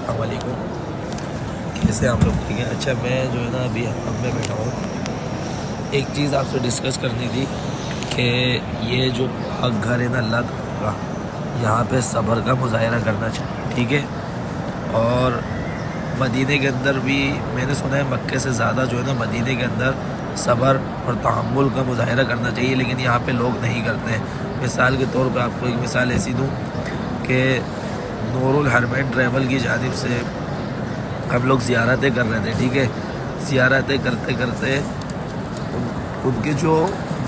السلام علیکم، کیسے آپ لوگ؟ ٹھیک ہے۔ اچھا، میں جو ہے نا ابھی ہم میں بیٹھا ہوں، ایک چیز آپ سے ڈسکس کرنی تھی کہ یہ جو پاک گھر ہے نا اللہ تعالیٰ کا، یہاں پہ صبر کا مظاہرہ کرنا چاہیے، ٹھیک ہے۔ اور مدینے کے اندر بھی میں نے سنا ہے مکے سے زیادہ جو ہے نا مدینے کے اندر صبر اور تحمل کا مظاہرہ کرنا چاہیے، لیکن یہاں پہ لوگ نہیں کرتے ہیں۔ مثال کے طور پہ آپ کو ایک مثال ایسی دوں کہ نور الحرمین ٹریول کی جانب سے ہم لوگ زیارتیں کر رہے تھے، ٹھیک ہے۔ زیارتیں کرتے کرتے ان کے جو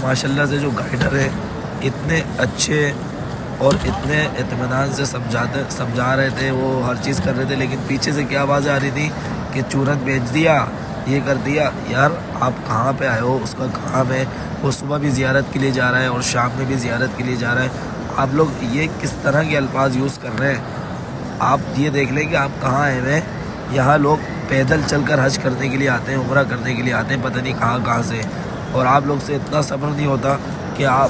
ماشاءاللہ سے جو گائیڈر ہیں اتنے اچھے اور اتنے اطمینان سے سمجھا رہے تھے، وہ ہر چیز کر رہے تھے، لیکن پیچھے سے کیا آوازیں آ رہی تھی کہ چورت بیچ دیا، یہ کر دیا۔ یار آپ کہاں پہ آئے ہو؟ اس کا کام ہے، وہ صبح بھی زیارت کے لیے جا رہا ہے اور شام میں بھی زیارت کے لیے جا رہا ہے۔ آپ لوگ یہ کس طرح کے الفاظ یوز کر رہے ہیں؟ آپ یہ دیکھ لیں کہ آپ کہاں آئے ہوئے ہیں۔ یہاں لوگ پیدل چل کر حج کرنے کے لیے آتے ہیں، عمرہ کرنے کے لیے آتے ہیں، پتہ نہیں کہاں کہاں سے، اور آپ لوگ سے اتنا صبر نہیں ہوتا کہ آپ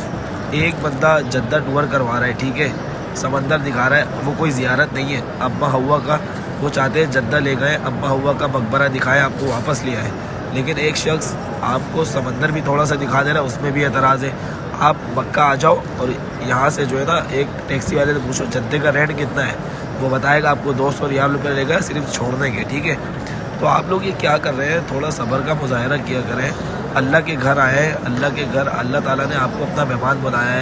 ایک بندہ جدہ ٹور کروا رہا ہے، ٹھیک ہے، سمندر دکھا رہا ہے، وہ کوئی زیارت نہیں ہے ابا ہوا کا، وہ چاہتے ہیں جدہ لے گئے، ابا ہوا کا مقبرہ دکھائے، آپ کو واپس لے آئے، لیکن ایک شخص آپ کو سمندر بھی تھوڑا سا دکھا دے رہا ہے، اس میں بھی اعتراض ہے۔ آپ مکہ آ جاؤ اور یہاں سے جو ہے نا ایک ٹیکسی والے سے پوچھو جدے کا ریٹ کتنا ہے، وہ بتائے گا آپ کو 200 ریال روپے لے گا صرف چھوڑنے کے، ٹھیک ہے۔ تو آپ لوگ یہ کیا کر رہے ہیں؟ تھوڑا صبر کا مظاہرہ کیا کریں۔ اللہ کے گھر آئے ہیں، اللہ کے گھر اللہ تعالیٰ نے آپ کو اپنا مہمان بنایا ہے۔